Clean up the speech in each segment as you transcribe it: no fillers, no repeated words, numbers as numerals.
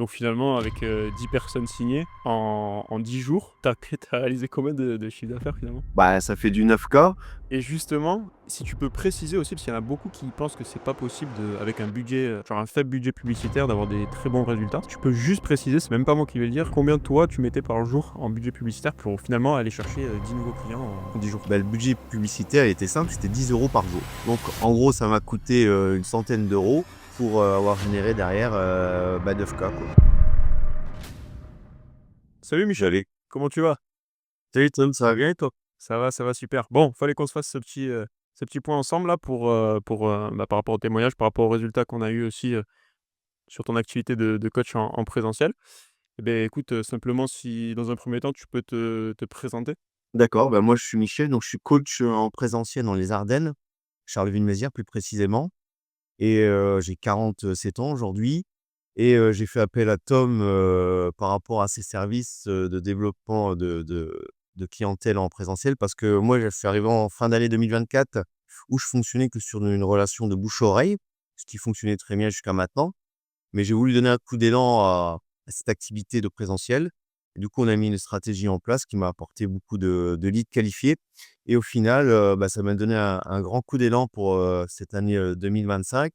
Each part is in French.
Donc finalement, avec 10 personnes signées en 10 jours, tu as réalisé combien de chiffre d'affaires finalement? Bah, ça fait du 9K. Et justement, si tu peux préciser aussi, parce qu'il y en a beaucoup qui pensent que c'est pas possible avec un budget, genre un faible budget publicitaire, d'avoir des très bons résultats. Si tu peux juste préciser, c'est même pas moi qui vais le dire, combien toi tu mettais par jour en budget publicitaire pour finalement aller chercher 10 nouveaux clients en 10 jours? Bah, le budget publicitaire, il était simple, c'était 10 € par jour. Donc en gros, ça m'a coûté, une centaine d'euros pour, avoir généré derrière, 9K quoi. Salut Michel, J'avais comment tu vas? Salut Tom, ça va bien et toi? Ça va super. Bon, fallait qu'on se fasse ce petit point ensemble là par rapport au témoignage, par rapport aux résultats qu'on a eu aussi, sur ton activité de coach en présentiel. Eh beh, écoute, simplement si dans un premier temps tu peux te présenter? D'accord, bah, moi je suis Michel, donc je suis coach, en présentiel dans les Ardennes, Charleville-Mézières plus précisément et j'ai 47 ans aujourd'hui et j'ai fait appel à Tom, par rapport à ses services, de développement de clientèle en présentiel parce que moi je suis arrivé en fin d'année 2024 où je fonctionnais que sur une relation de bouche-oreille, ce qui fonctionnait très bien jusqu'à maintenant. Mais j'ai voulu donner un coup d'élan à cette activité de présentiel. Et du coup, on a mis une stratégie en place qui m'a apporté beaucoup de leads qualifiés et au final, ça m'a donné un grand coup d'élan pour, cette année, 2025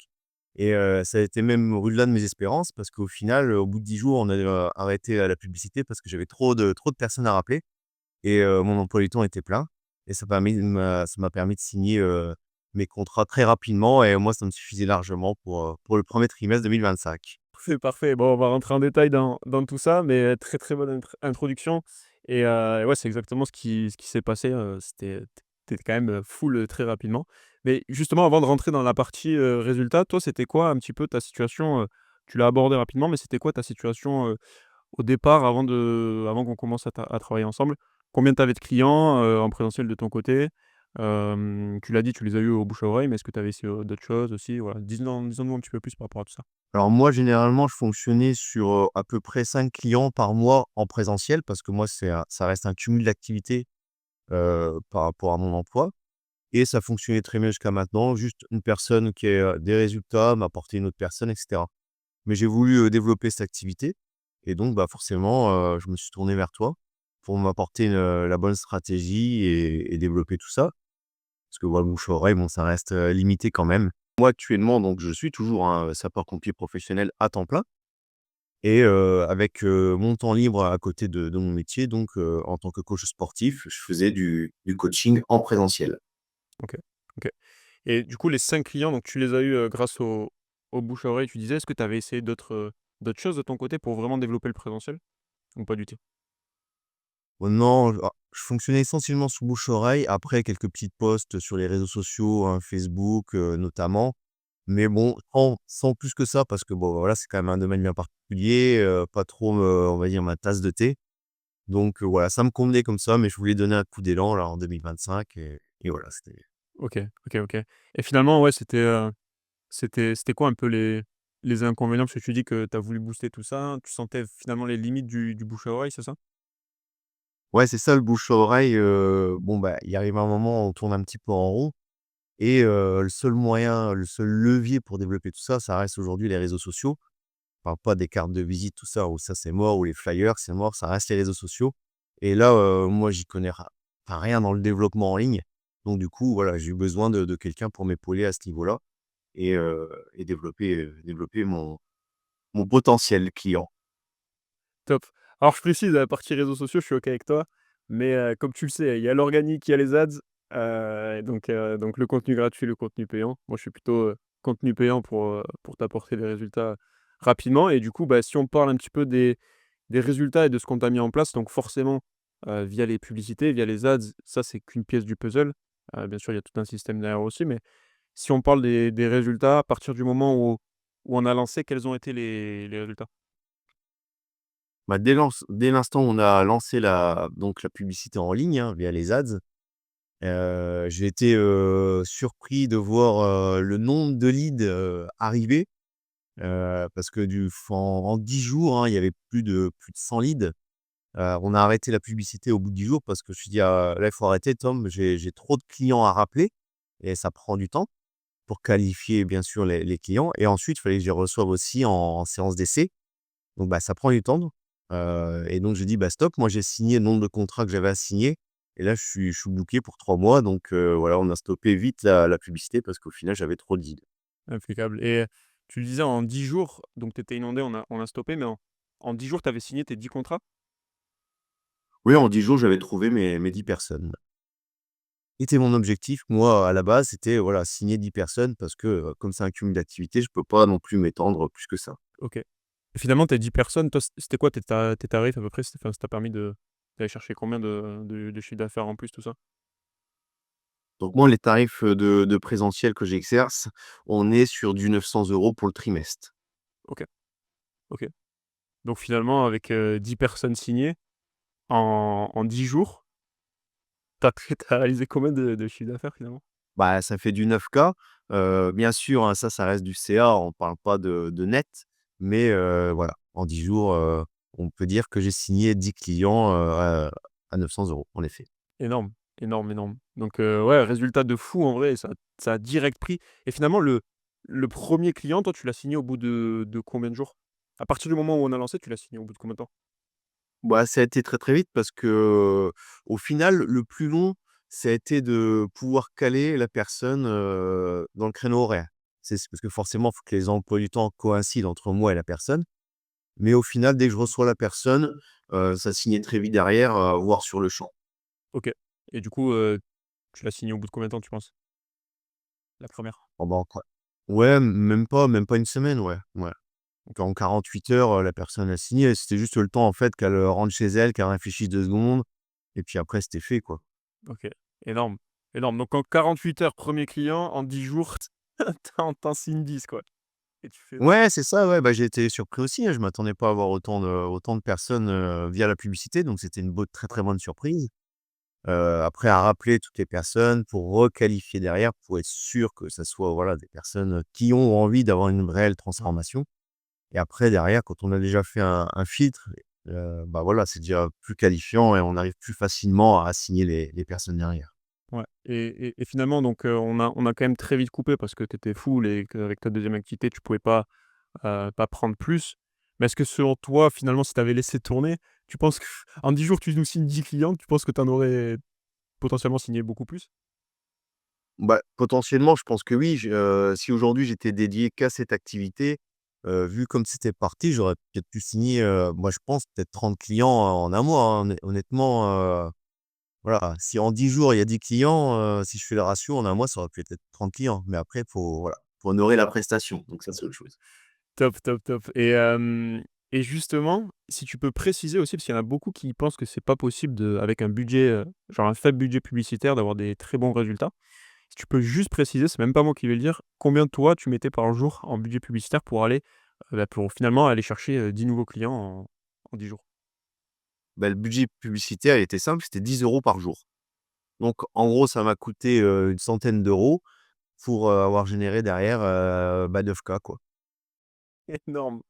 et ça a été même au-delà de mes espérances parce qu'au final, au bout de 10 jours, on a, arrêté, la publicité parce que j'avais trop de personnes à rappeler et mon emploi du temps était plein et ça m'a permis de signer, mes contrats très rapidement et moi, ça me suffisait largement pour le premier trimestre 2025. C'est parfait. Bon, on va rentrer en détail dans tout ça, mais très, très bonne introduction et ouais, c'est exactement ce qui s'est passé, tu quand même, full, très rapidement. Mais justement, avant de rentrer dans la partie, résultats, toi, c'était quoi un petit peu ta situation, tu l'as abordé rapidement, mais c'était quoi ta situation, au départ avant qu'on commence à travailler ensemble? Combien tu avais de clients, en présentiel de ton côté? Tu l'as dit, tu les as eu au bouche à oreille, mais est-ce que tu avais essayé, d'autres choses aussi? Voilà, dis-en-nous un petit peu plus par rapport à tout ça. Alors moi, généralement, je fonctionnais sur, à peu près 5 clients par mois en présentiel parce que moi, ça reste un cumul d'activités, par rapport à mon emploi et ça fonctionnait très bien jusqu'à maintenant. Juste une personne qui a des résultats m'apportait une autre personne et cetera. Mais j'ai voulu, développer cette activité et donc forcément, je me suis tourné vers toi pour m'apporter la bonne stratégie et développer tout ça. Parce que voilà, bouche à oreille, bon, ça reste, limité quand même. Moi, actuellement, donc je suis toujours un sapeur-pompier professionnel à temps plein et avec, mon temps libre à côté de mon métier, donc en tant que coach sportif, je faisais du coaching en présentiel. OK, OK. Et du coup, les 5 clients, donc tu les as eus, grâce au bouche à oreille, tu disais. Est-ce que tu avais essayé d'autres choses de ton côté pour vraiment développer le présentiel ou pas du tout? Oh non, je fonctionnais essentiellement sous bouche-oreille. Après, quelques petites posts sur les réseaux sociaux, hein, Facebook, notamment. Mais bon, sans plus que ça, parce que bon, voilà, c'est quand même un domaine bien particulier, pas trop, on va dire, ma tasse de thé. Donc voilà, ça me convenait comme ça, mais je voulais donner un coup d'élan là en 2025 et voilà, c'était OK, OK, OK. Et finalement, ouais, c'était quoi un peu les inconvénients? Parce que tu dis que tu as voulu booster tout ça. Tu sentais finalement les limites du bouche à oreille, c'est ça? ouais, c'est ça le bouche à oreille, bon, il arrive un moment, on tourne un petit peu en rond et le seul moyen, le seul levier pour développer tout ça, ça reste aujourd'hui les réseaux sociaux. Je parle pas des cartes de visite, tout ça, où ça c'est mort, ou les flyers, c'est mort, ça reste les réseaux sociaux et là, moi j'y connais rien dans le développement en ligne. Donc du coup, voilà, j'ai eu besoin de quelqu'un pour m'épauler à ce niveau-là et développer mon potentiel client. Top. Alors je précise, la partie réseaux sociaux, je suis OK avec toi, mais comme tu le sais, il y a l'organique, il y a les ads, donc le contenu gratuit, le contenu payant. Moi, je suis plutôt, contenu payant pour t'apporter des résultats rapidement et du coup, bah, si on parle un petit peu des résultats et de ce qu'on t'a mis en place, donc forcément, via les publicités, via les ads, ça, c'est qu'une pièce du puzzle. Bien sûr, il y a tout un système derrière aussi, mais si on parle des résultats, à partir du moment où on a lancé, quels ont été les résultats? Dès l'instant où on a lancé la publicité en ligne, hein, via les ads, j'ai été, surpris de voir, le nombre de leads, arriver, parce que en 10 jours, hein, il y avait plus de 100 leads. On a arrêté la publicité au bout de 10 jours parce que je me suis dit: «Ah, là, il faut arrêter Tom, j'ai trop de clients à rappeler et ça prend du temps pour qualifier bien sûr les clients et ensuite, il fallait que je les reçoive aussi en séance d'essai». Donc bah, ça prend du temps, et donc j'ai dit: «Bah, stop». Moi, j'ai signé le nombre de contrats que j'avais à signer et là, je suis booké pour 3 mois donc voilà, on a stoppé vite la publicité parce qu'au final, j'avais trop de deals. Impeccable et tu le disais en 10 jours, donc tu étais inondé, on a stoppé, mais en 10 jours, tu avais signé tes 10 contrats? Oui, en 10 jours, j'avais trouvé mes 10 personnes. C'était mon objectif, moi, à la base, c'était, voilà, signer 10 personnes parce que, comme c'est un cumul d'activités, je peux pas non plus m'étendre plus que ça. OK. Et finalement, tes 10 personnes, toi, c'était quoi tes tarifs à peu près? Ça t'a permis d'aller chercher combien de chiffre d'affaires en plus, tout ça? Donc moi, les tarifs, de présentiel que j'exerce, on est sur du 900 € pour le trimestre. OK, OK. Donc finalement, avec, 10 personnes signées, en 10 jours, tu as réalisé combien de chiffre d'affaires finalement? Bah, ça fait du 9K. Bien sûr, hein, ça reste du CA, on parle pas de net, mais voilà, en 10 jours, on peut dire que j'ai signé 10 clients, à 900 € en effet. Énorme, énorme, énorme. Donc ouais, résultat de fou en vrai, ça a direct pris et finalement le 1er client, toi, tu l'as signé au bout de combien de jours? À partir du moment où on a lancé, tu l'as signé au bout de combien de temps? Bah, ça a été très, très vite parce que, au final, le plus long, ça a été de pouvoir caler la personne, dans le créneau horaire. C'est parce que forcément, il faut que les emplois du temps coïncident entre moi et la personne. Mais au final, dès que je reçois la personne, ça signait très vite derrière, voire sur le champ. OK et du coup, tu l'as signé au bout de combien de temps tu penses? La première. Oh bah, quoi ouais, même pas une semaine, ouais, ouais. Donc en 48 heures, la personne a signé. C'était juste le temps, en fait, qu'elle, rentre chez elle, qu'elle réfléchisse 2 secondes et puis après c'était fait, quoi. OK, énorme, énorme. Donc en 48 heures, premier client, en 10 jours, tu en signes 10 quoi et tu fais Ouais, c'est ça, ouais, bah, j'ai été surpris aussi, hein. Je m'attendais pas à avoir autant de personnes, via la publicité, donc c'était une très, très bonne surprise. Après à rappeler toutes les personnes pour requalifier derrière, pour être sûr que ça soit, voilà, des personnes, qui ont envie d'avoir une réelle transformation et après derrière, quand on a déjà fait un filtre, bah, voilà, c'est déjà plus qualifiant et on arrive plus facilement à assigner les personnes derrière. ouais et finalement donc on a quand même très vite coupé parce que tu étais full et qu'avec ta deuxième activité, tu pouvais pas prendre plus. Mais est-ce que selon toi, finalement, si tu avais laissé tourner, tu penses qu'en 10 jours, tu nous signes 10 clients, tu penses que tu en aurais potentiellement signé beaucoup plus? Bah, potentiellement, je pense que oui. Si aujourd'hui j'étais dédié qu'à cette activité, vu comme c'était parti, j'aurais peut-être pu signer, moi je pense peut-être 30 clients en un mois, hein, honnêtement, voilà. Si en 10 jours il y a 10 clients, si je fais le ratio en un mois, ça aurait pu être 30 clients. Mais après faut voilà, faut honorer la prestation, donc ça c'est autre chose. Top, top, top et justement, si tu peux préciser aussi, parce qu'il y en a beaucoup qui pensent que c'est pas possible avec un budget, genre un faible budget publicitaire, d'avoir des très bons résultats. Si tu peux juste préciser, c'est même pas moi qui vais le dire, combien toi tu mettais par jour en budget publicitaire pour aller, pour finalement aller chercher, 10 nouveaux clients en 10 jours? Bah, le budget publicitaire, il était simple, c'était 10 € par jour. Donc en gros, ça m'a coûté, une centaine d'euros pour, avoir généré derrière, bah, 9K quoi. Énorme,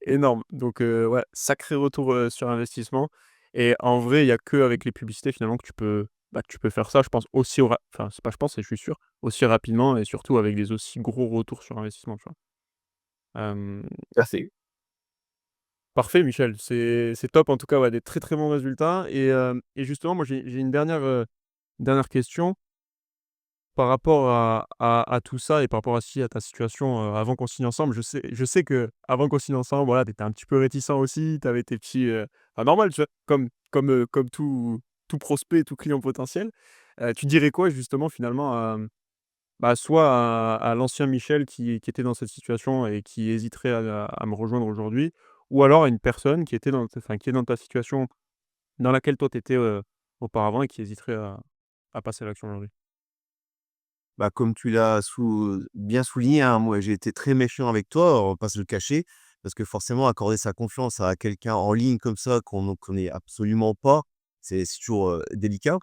énorme. Donc ouais, sacré retour, sur investissement et en vrai, il y a qu'avec les publicités finalement que tu peux faire ça, je pense aussi enfin, c'est pas je pense, c'est je suis sûr, aussi rapidement et surtout avec des aussi gros retours sur investissement, tu vois? Hem, Ah c'est parfait Michel, c'est top en tout cas, ouais, des très, très bons résultats et justement moi j'ai une dernière question. Par rapport à tout ça et par rapport aussi à ta situation, avant qu'on signe ensemble, je sais qu'avant qu'on signe ensemble, voilà, tu étais un petit peu réticent aussi, tu avais tes petits, enfin normal, tu vois? Comme tout prospect, tout client potentiel. Tu dirais quoi justement finalement bah, soit à l'ancien Michel qui était dans cette situation et qui hésiterait à me rejoindre aujourd'hui, ou alors à une personne qui était qui est dans ta situation dans laquelle toi tu étais, auparavant et qui hésiterait à passer à l'action aujourd'hui? Bah, comme tu l'as bien souligné, hein, moi j'ai été très méfiant avec toi, on va pas se le cacher, parce que forcément accorder sa confiance à quelqu'un en ligne comme ça, qu'on ne connaît absolument pas, c'est toujours, délicat.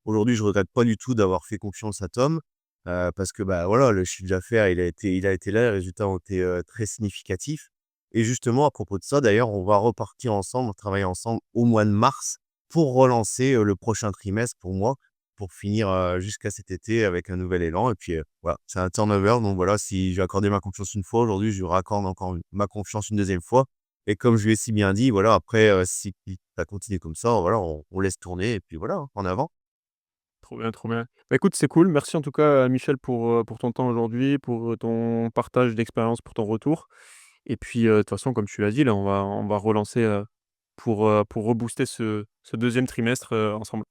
Aujourd'hui, je regrette pas du tout d'avoir fait confiance à Tom, parce que, bah, voilà, le chiffre d'affaires, il a été là, les résultats ont été, très significatifs et justement à propos de ça, d'ailleurs, on va repartir ensemble, travailler ensemble au mois de mars pour relancer, le prochain trimestre pour moi pour finir, jusqu'à cet été avec un nouvel élan et puis, voilà, c'est un turnover donc voilà, si j'ai accordé ma confiance une fois, aujourd'hui, je lui raccorde encore ma confiance une deuxième fois et comme je lui ai si bien dit, voilà, après, si ça continue comme ça, voilà, on laisse tourner et puis voilà, hein, en avant. Trop bien, trop bien. Bah, écoute, c'est cool. Merci en tout cas, Michel, pour ton temps aujourd'hui, pour, ton partage d'expérience, pour ton retour et puis, de toute façon, comme tu l'as dit, là, on va relancer, pour rebooster ce 2e trimestre, ensemble.